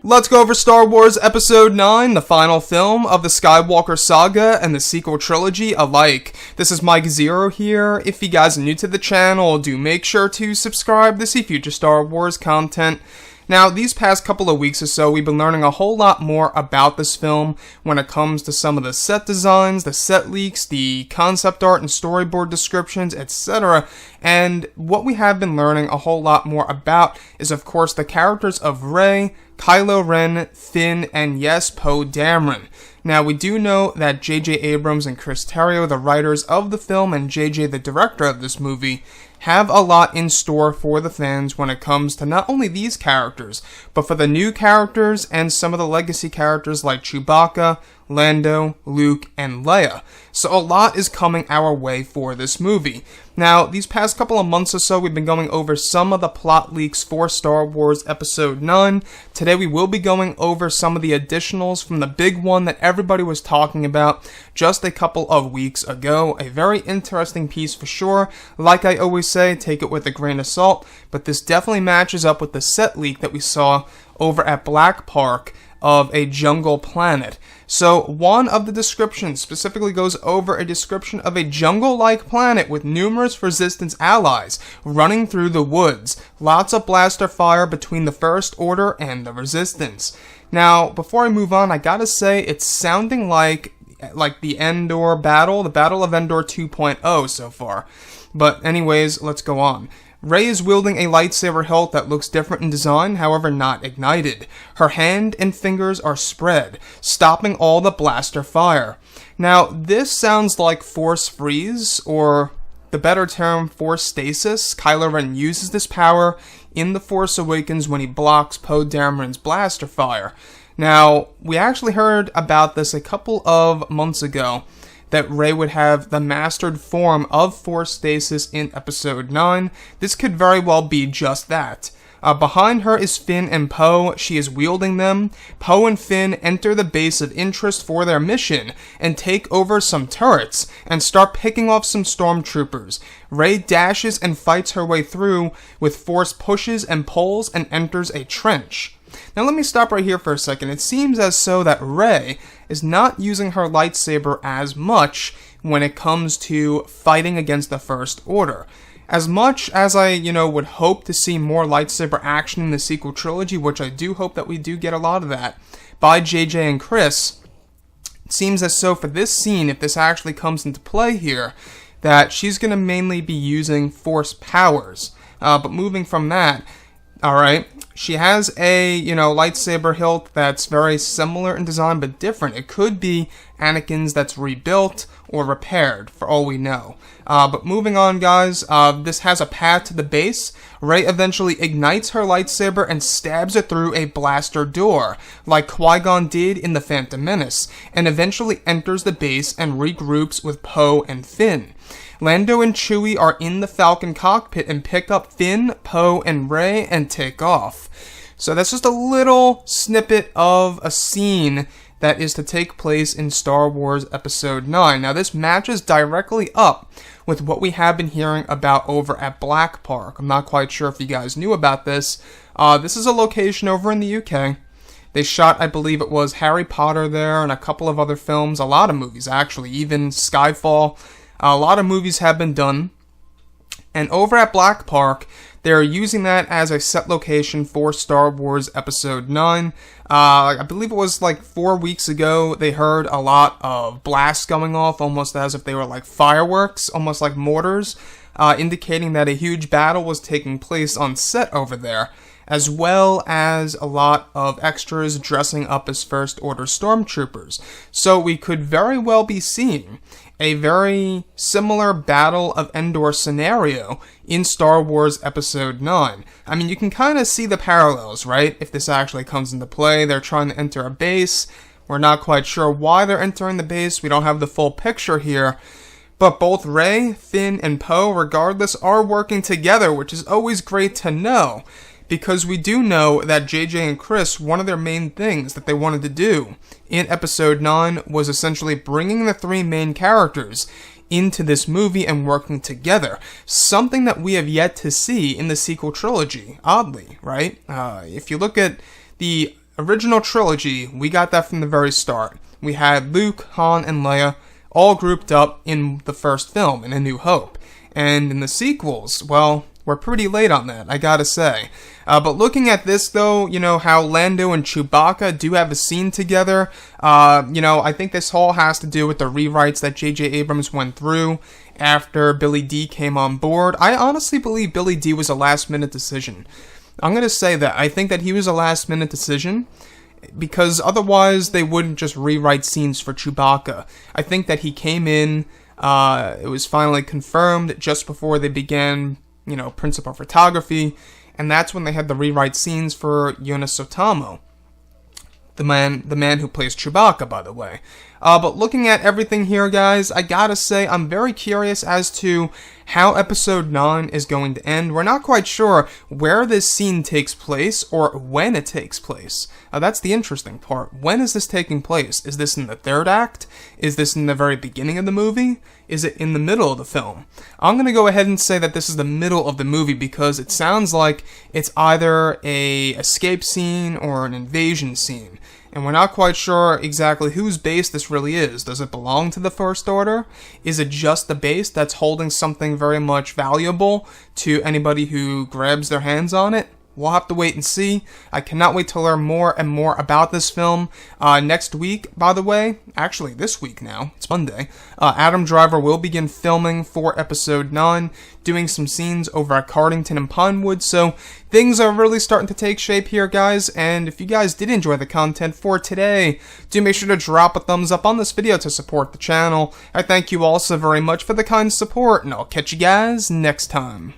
Let's go over Star Wars Episode 9, the final film of the Skywalker saga and the sequel trilogy alike. This is Mike Zero here. If you guys are new to the channel, do make sure to subscribe to see future Star Wars content. Now, these past couple of weeks or so, we've been learning a whole lot more about this film when it comes to some of the set designs, the set leaks, the concept art and storyboard descriptions, etc. And what we have been learning a whole lot more about is, of course, the characters of Rey, Kylo Ren, Finn, and yes, Poe Dameron. Now, we do know that J.J. Abrams and Chris Terrio, the writers of the film, and J.J., the director of this movie, have a lot in store for the fans when it comes to not only these characters, but for the new characters and some of the legacy characters like Chewbacca, Lando, Luke, and Leia. So a lot is coming our way for this movie. Now, these past couple of months or so, we've been going over some of the plot leaks for Star Wars Episode 9. Today, we will be going over some of the additionals from the big one that everybody was talking about just a couple of weeks ago. A very interesting piece for sure. Like I always say, take it with a grain of salt, but this definitely matches up with the set leak that we saw over at Black Park of a jungle planet. So one of the descriptions specifically goes over a description of a jungle-like planet with numerous resistance allies running through the woods. Lots of blaster fire between the First Order and the Resistance. Now, before I move on, I gotta say it's sounding like the Endor battle, the Battle of Endor 2.0 so far. But anyways, let's go on. Rey is wielding a lightsaber hilt that looks different in design, however not ignited. Her hand and fingers are spread, stopping all the blaster fire. Now, this sounds like Force Freeze, or the better term, Force Stasis. Kylo Ren uses this power in The Force Awakens when he blocks Poe Dameron's blaster fire. Now, we actually heard about this a couple of months ago, that Rey would have the mastered form of Force Stasis in Episode 9. This could very well be just that. Behind her is Finn and Poe. She is wielding them. Poe and Finn enter the base of interest for their mission and take over some turrets and start picking off some stormtroopers. Rey dashes and fights her way through with Force pushes and pulls and enters a trench. Now let me stop right here for a second. It seems as so that Rey is not using her lightsaber as much when it comes to fighting against the First Order. As much as I, would hope to see more lightsaber action in the sequel trilogy, which I do hope that we do get a lot of that, by JJ and Chris, it seems as so for this scene, if this actually comes into play here, that she's going to mainly be using Force powers. But moving from that, alright, she has a, lightsaber hilt that's very similar in design but different. It could be Anakin's that's rebuilt or repaired, for all we know. But moving on, guys, this has a path to the base. Rey eventually ignites her lightsaber and stabs it through a blaster door, like Qui-Gon did in The Phantom Menace, and eventually enters the base and regroups with Poe and Finn. Lando and Chewie are in the Falcon cockpit and pick up Finn, Poe, and Rey and take off. So that's just a little snippet of a scene that is to take place in Star Wars Episode 9. Now this matches directly up with what we have been hearing about over at Black Park. I'm not quite sure if you guys knew about this. This is a location over in the UK. They shot, I believe it was Harry Potter there and a couple of other films, a lot of movies actually, even Skyfall. A lot of movies have been done, and over at Black Park, they're using that as a set location for Star Wars Episode 9. I believe it was like 4 weeks ago, they heard a lot of blasts going off, almost as if they were like fireworks, almost like mortars, indicating that a huge battle was taking place on set over there, as well as a lot of extras dressing up as First Order stormtroopers. So we could very well be seeing a very similar Battle of Endor scenario in Star Wars Episode 9. I mean, you can kind of see the parallels, right? If this actually comes into play, they're trying to enter a base. We're not quite sure why they're entering the base. We don't have the full picture here. But both Rey, Finn, and Poe, regardless, are working together, which is always great to know. Because we do know that JJ and Chris, one of their main things that they wanted to do in Episode 9 was essentially bringing the three main characters into this movie and working together. Something that we have yet to see in the sequel trilogy, oddly, right? If you look at the original trilogy, we got that from the very start. We had Luke, Han, and Leia all grouped up in the first film, in A New Hope. And in the sequels, well, we're pretty late on that, I gotta say. But looking at this, though, you know, how Lando and Chewbacca do have a scene together, you know, I think this all has to do with the rewrites that J.J. Abrams went through after Billy D came on board. I honestly believe Billy D was a last-minute decision. I'm gonna say that. I think that he was a last-minute decision, because otherwise they wouldn't just rewrite scenes for Chewbacca. I think that he came in, it was finally confirmed just before they began, you know, principal photography, and that's when they had the rewrite scenes for Jonas Sotamo, the man who plays Chewbacca, by the way. But looking at everything here, guys, I gotta say I'm very curious as to how Episode 9 is going to end. We're not quite sure where this scene takes place or when it takes place. That's the interesting part. When is this taking place? Is this in the third act? Is this in the very beginning of the movie? Is it in the middle of the film? I'm going to go ahead and say that this is the middle of the movie because it sounds like it's either a escape scene or an invasion scene. And we're not quite sure exactly whose base this really is. Does it belong to the First Order? Is it just the base that's holding something very much valuable to anybody who grabs their hands on it? We'll have to wait and see. I cannot wait to learn more and more about this film. Next week, by the way, actually this week now, it's Monday, Adam Driver will begin filming for Episode 9, doing some scenes over at Cardington and Pinewood, so things are really starting to take shape here, guys, and if you guys did enjoy the content for today, do make sure to drop a thumbs up on this video to support the channel. I thank you all so very much for the kind support, and I'll catch you guys next time.